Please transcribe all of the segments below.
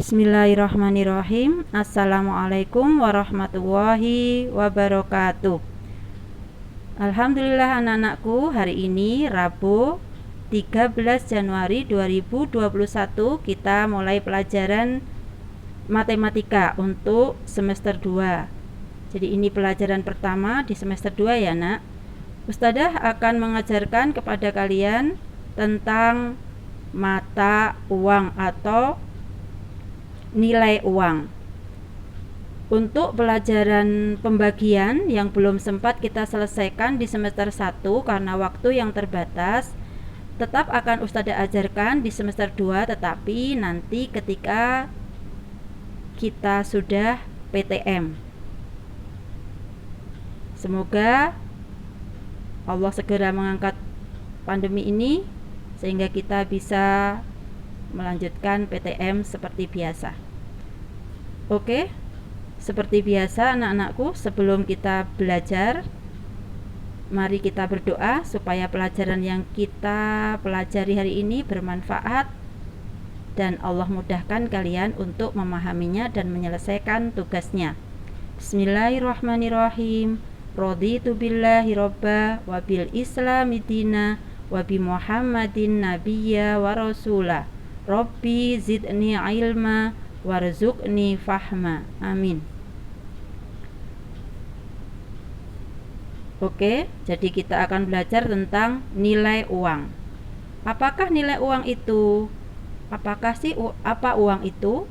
Bismillahirrahmanirrahim. Assalamualaikum warahmatullahi wabarakatuh. Alhamdulillah anak-anakku, hari ini Rabu 13 Januari 2021 kita mulai pelajaran matematika untuk semester 2. Jadi ini pelajaran pertama di semester 2 ya nak. Ustadzah akan mengajarkan kepada kalian tentang mata uang atau nilai uang. Untuk pelajaran pembagian yang belum sempat kita selesaikan di semester 1 karena waktu yang terbatas, tetap akan Ustadzah ajarkan di semester 2, tetapi nanti ketika kita sudah PTM. Semoga Allah segera mengangkat pandemi ini sehingga kita bisa melanjutkan PTM seperti biasa. Oke, seperti biasa anak-anakku, sebelum kita belajar, mari kita berdoa supaya pelajaran yang kita pelajari hari ini bermanfaat dan Allah mudahkan kalian untuk memahaminya dan menyelesaikan tugasnya. Bismillahirrahmanirrahim. Raditu billahi robba wa bil islami dina wa bi Muhammadin nabiyya wa rasulah. Rabbi zidni ilma warzuqni fahma. Amin. Oke, jadi kita akan belajar tentang nilai uang. Apakah nilai uang itu? Apakah sih apa uang itu?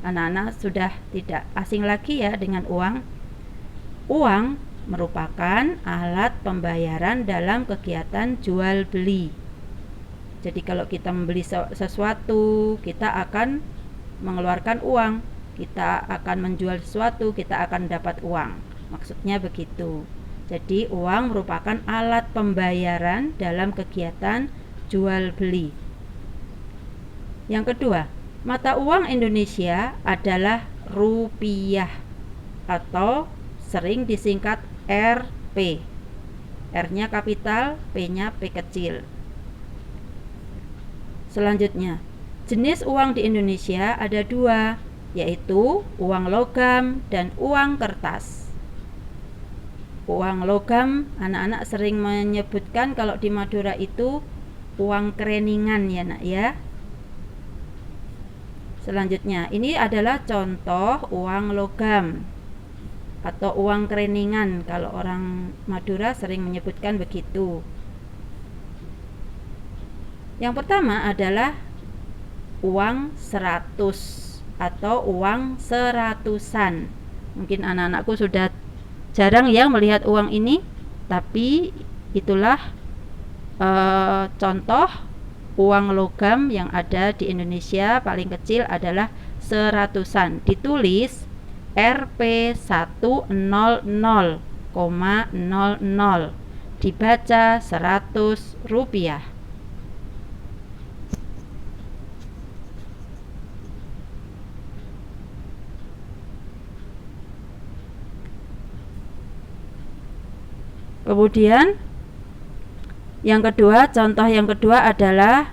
Anak-anak sudah tidak asing lagi ya dengan uang. Uang merupakan alat pembayaran dalam kegiatan jual beli. Jadi kalau kita membeli sesuatu, kita akan mengeluarkan uang. Kita akan menjual sesuatu, kita akan dapat uang. Maksudnya begitu. Jadi uang merupakan alat pembayaran dalam kegiatan jual beli. Yang kedua, mata uang Indonesia adalah rupiah atau sering disingkat Rp. R-nya kapital, P-nya P kecil. Selanjutnya, jenis uang di Indonesia ada dua, yaitu uang logam dan uang kertas. Uang logam, anak-anak sering menyebutkan kalau di Madura itu uang kereningan ya nak ya. Selanjutnya, ini adalah contoh uang logam atau uang kereningan, kalau orang Madura sering menyebutkan begitu. Yang pertama adalah uang 100 atau uang seratusan. Mungkin anak-anakku sudah jarang ya melihat uang ini, tapi itulah contoh uang logam yang ada di Indonesia. Paling kecil adalah seratusan, ditulis Rp100,00, dibaca 100 rupiah. Kemudian contoh yang kedua adalah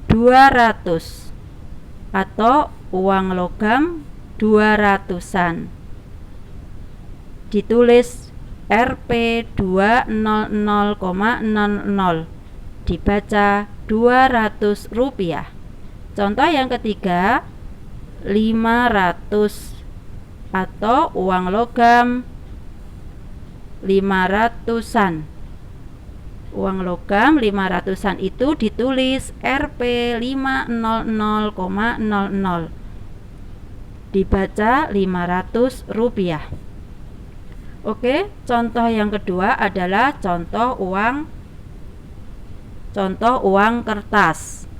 200 atau uang logam 200-an, ditulis Rp200,00, dibaca 200 rupiah. Contoh yang ketiga, 500 atau uang logam 500-an. Uang logam 500-an itu ditulis Rp500,00, dibaca 500 rupiah. Oke, contoh yang kedua adalah contoh uang kertas.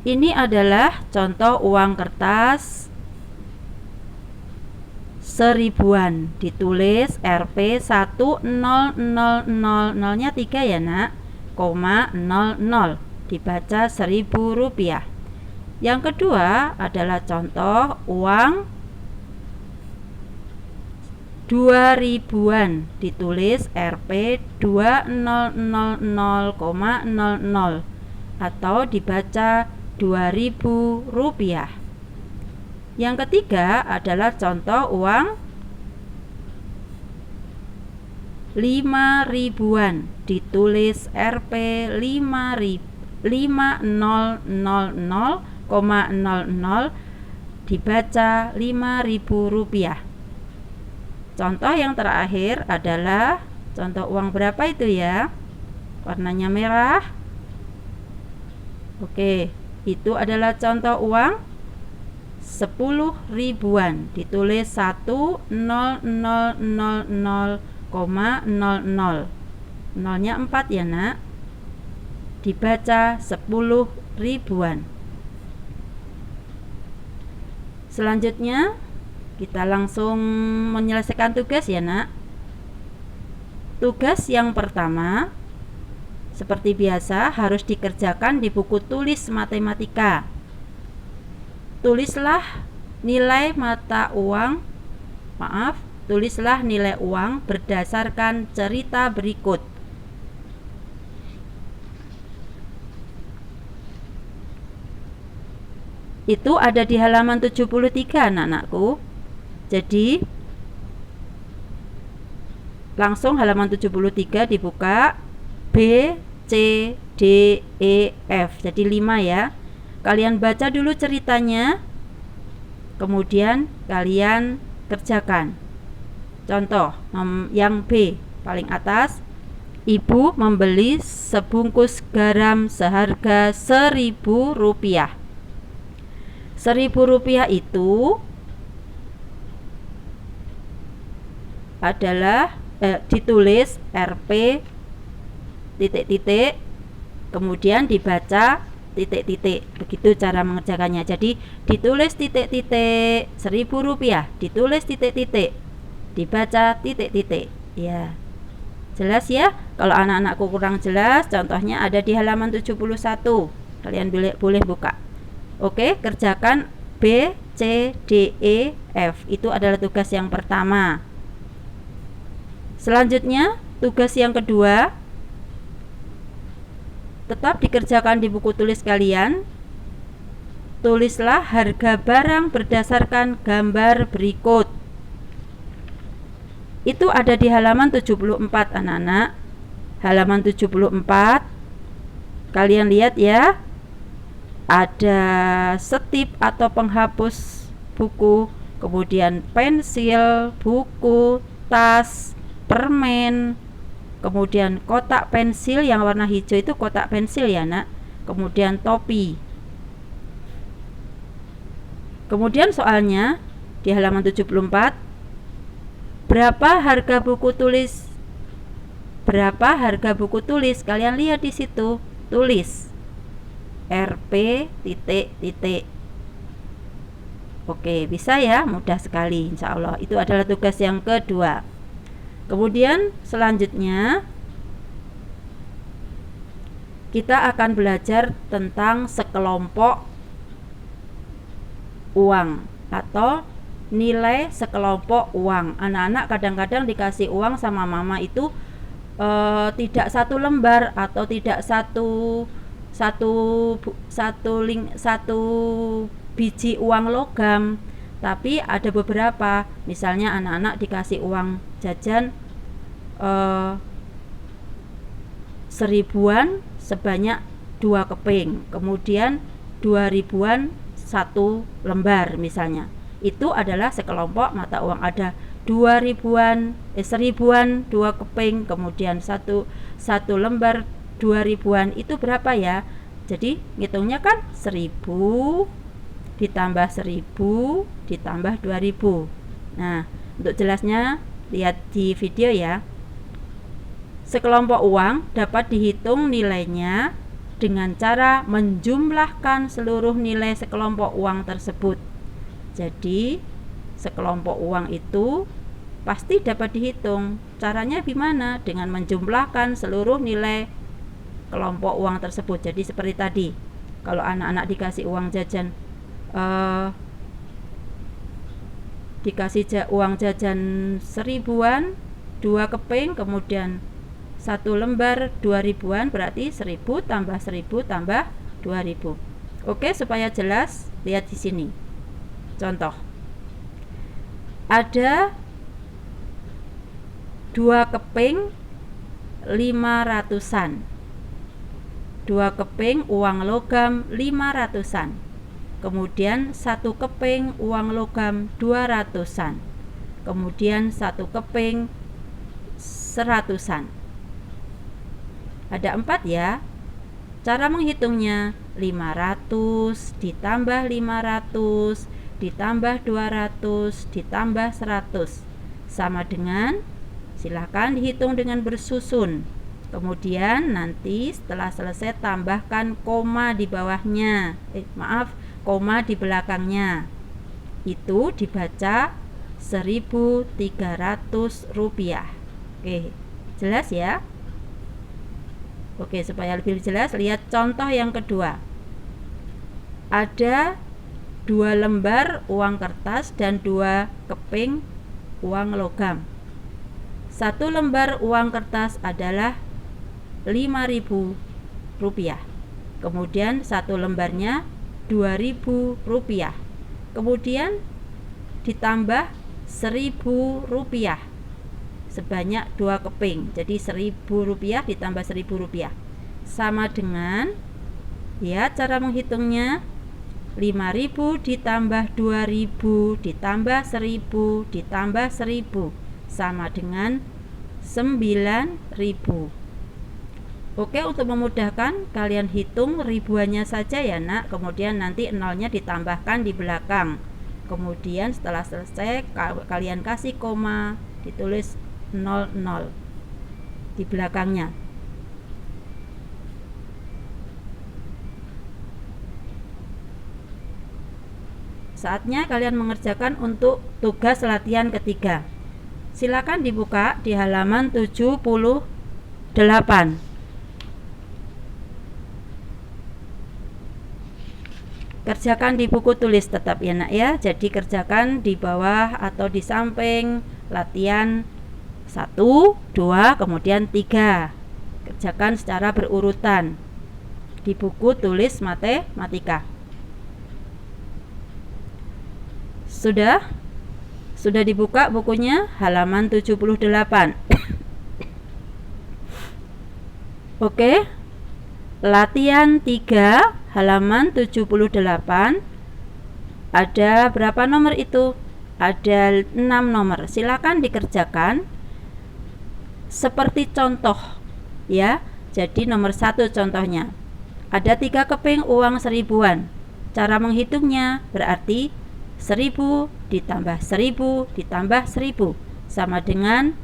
Ini adalah contoh uang kertas 1000-an, ditulis Rp100,00, nya 3 ya nak, 00, dibaca 1000 rupiah. Yang kedua adalah contoh uang 2000-an, ditulis Rp200,00, atau dibaca Rp2.000. Yang ketiga adalah contoh uang 5.000-an, ditulis Rp 5.000,00 dibaca Rp5.000. Contoh yang terakhir adalah contoh uang berapa itu ya? Warnanya merah. Oke, itu adalah contoh uang 10.000-an, ditulis 1.0000,00. Nolnya 4 ya nak, dibaca 10.000-an. Selanjutnya kita langsung menyelesaikan tugas ya nak. Tugas yang pertama seperti biasa harus dikerjakan di buku tulis matematika. Tulislah nilai uang berdasarkan cerita berikut. Itu ada di halaman 73 anak-anakku. Jadi langsung halaman 73 dibuka, B, C, D, E, F. Jadi 5 ya. Kalian baca dulu ceritanya, kemudian kalian kerjakan. Contoh yang B paling atas, ibu membeli sebungkus garam seharga Rp1.000. Rp1.000 itu adalah ditulis Rp titik-titik, kemudian dibaca titik-titik. Begitu cara mengerjakannya. Jadi ditulis titik-titik Rp1.000, ditulis titik-titik, dibaca titik-titik. Ya, jelas ya? Kalau anak-anakku kurang jelas, contohnya ada di halaman 71. Kalian boleh buka. Oke, kerjakan B, C, D, E, F. Itu adalah tugas yang pertama. Selanjutnya, tugas yang kedua tetap dikerjakan di buku tulis kalian. Tulislah harga barang berdasarkan gambar berikut. Itu ada di halaman 74 anak-anak. Halaman 74. Kalian lihat ya. Ada setip atau penghapus buku, kemudian pensil, buku, tas, permen, kemudian kotak pensil yang warna hijau itu kotak pensil ya nak, kemudian topi. Kemudian soalnya di halaman 74, berapa harga buku tulis? Berapa harga buku tulis? Kalian lihat di situ, tulis Rp titik-titik. Oke, bisa ya, mudah sekali insya Allah. Itu adalah tugas yang kedua. Kemudian selanjutnya kita akan belajar tentang sekelompok uang atau nilai sekelompok uang. Anak-anak kadang-kadang dikasih uang sama mama itu tidak satu lembar atau tidak satu biji uang logam, tapi ada beberapa. Misalnya anak-anak dikasih uang jajan 1.000-an sebanyak 2 keping, kemudian 2.000-an 1 lembar misalnya. Itu adalah sekelompok mata uang. Ada 2.000-an 1.000-an 2 keping, kemudian satu lembar 2.000-an. Itu berapa ya? Jadi ngitungnya kan 1.000 ditambah 1.000 ditambah 2.000. Nah, untuk jelasnya lihat di video ya. Sekelompok uang dapat dihitung nilainya dengan cara menjumlahkan seluruh nilai sekelompok uang tersebut. Jadi sekelompok uang itu pasti dapat dihitung. Caranya gimana? Dengan menjumlahkan seluruh nilai kelompok uang tersebut. Jadi seperti tadi, kalau anak-anak dikasih uang jajan uang jajan 1.000-an 2 keping, kemudian Satu lembar 2000-an berarti 1000 tambah 1000 tambah 2000. Oke, supaya jelas, lihat di sini. Contoh. Ada 2 keping 500-an. 2 keping uang logam 500-an. Kemudian 1 keping uang logam 200-an. Kemudian 1 keping 100-an. Ada 4 ya. Cara menghitungnya 500 ditambah 500 ditambah 200 ditambah 100 sama dengan, silakan dihitung dengan bersusun. Kemudian nanti setelah selesai tambahkan koma di bawahnya. Koma di belakangnya. Itu dibaca 1.300 rupiah. Oke, jelas ya? Oke, supaya lebih jelas, lihat contoh yang kedua. Ada 2 lembar uang kertas dan 2 keping uang logam. 1 lembar uang kertas adalah 5.000 rupiah. Kemudian 1 lembarnya 2.000 rupiah. Kemudian ditambah 1.000 rupiah. Sebanyak 2 keping, jadi 1.000 rupiah ditambah 1.000 rupiah sama dengan, ya, cara menghitungnya 5.000 ditambah 2.000 ditambah 1.000 ditambah 1.000 sama dengan 9.000. Oke, untuk memudahkan kalian hitung ribuannya saja ya nak, kemudian nanti nolnya ditambahkan di belakang. Kemudian setelah selesai kalian kasih koma, ditulis 00 di belakangnya. Saatnya kalian mengerjakan untuk tugas latihan ketiga. Silakan dibuka di halaman 78. Kerjakan di buku tulis tetap ya nak ya. Jadi kerjakan di bawah atau di samping latihan 1, 2, kemudian 3. Kerjakan secara berurutan di buku tulis matematika. Sudah dibuka bukunya halaman 78. Oke. Latihan 3 halaman 78. Ada berapa nomor itu? Ada 6 nomor. Silakan dikerjakan seperti contoh ya. Jadi nomor 1 contohnya. Ada 3 keping uang 1.000-an. Cara menghitungnya berarti 1.000 ditambah 1.000 ditambah 1.000 sama dengan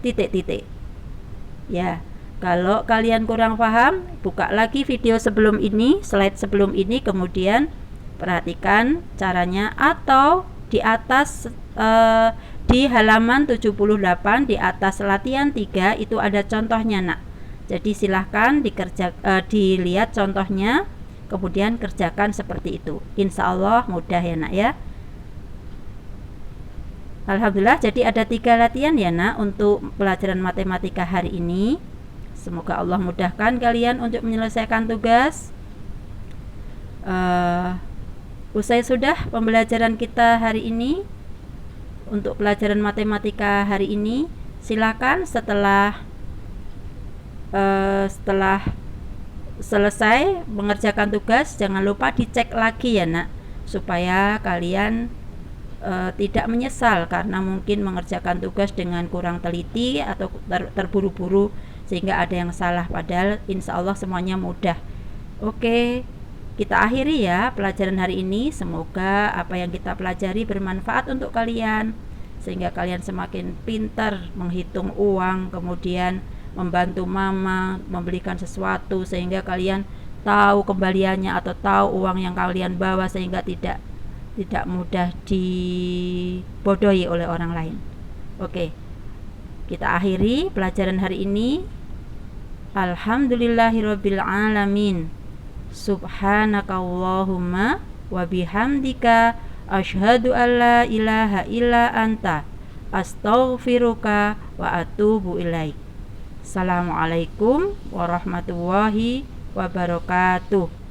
titik-titik. Ya, kalau kalian kurang paham, buka lagi video sebelum ini, slide sebelum ini, kemudian perhatikan caranya, atau di atas di halaman 78 di atas latihan 3 itu ada contohnya nak. Jadi silahkan dilihat contohnya, kemudian kerjakan seperti itu. Insya Allah mudah ya nak ya. Alhamdulillah, jadi ada 3 latihan ya nak untuk pelajaran matematika hari ini. Semoga Allah mudahkan kalian untuk menyelesaikan tugas. Usai sudah pembelajaran kita hari ini. Untuk pelajaran matematika hari ini, silakan setelah selesai mengerjakan tugas, jangan lupa dicek lagi ya nak, supaya kalian tidak menyesal karena mungkin mengerjakan tugas dengan kurang teliti atau terburu-buru sehingga ada yang salah, padahal insya Allah semuanya mudah. Oke, kita akhiri ya pelajaran hari ini. Semoga apa yang kita pelajari bermanfaat untuk kalian, sehingga kalian semakin pintar menghitung uang, kemudian membantu mama membelikan sesuatu, sehingga kalian tahu kembaliannya atau tahu uang yang kalian bawa, sehingga tidak mudah dibodohi oleh orang lain. Oke, kita akhiri pelajaran hari ini. Alhamdulillahirabbil alamin. Subhanakallahumma wa bihamdika asyhadu alla ilaha illa anta Astaghfiruka wa atubu ilaik. Assalamualaikum warahmatullahi wabarakatuh.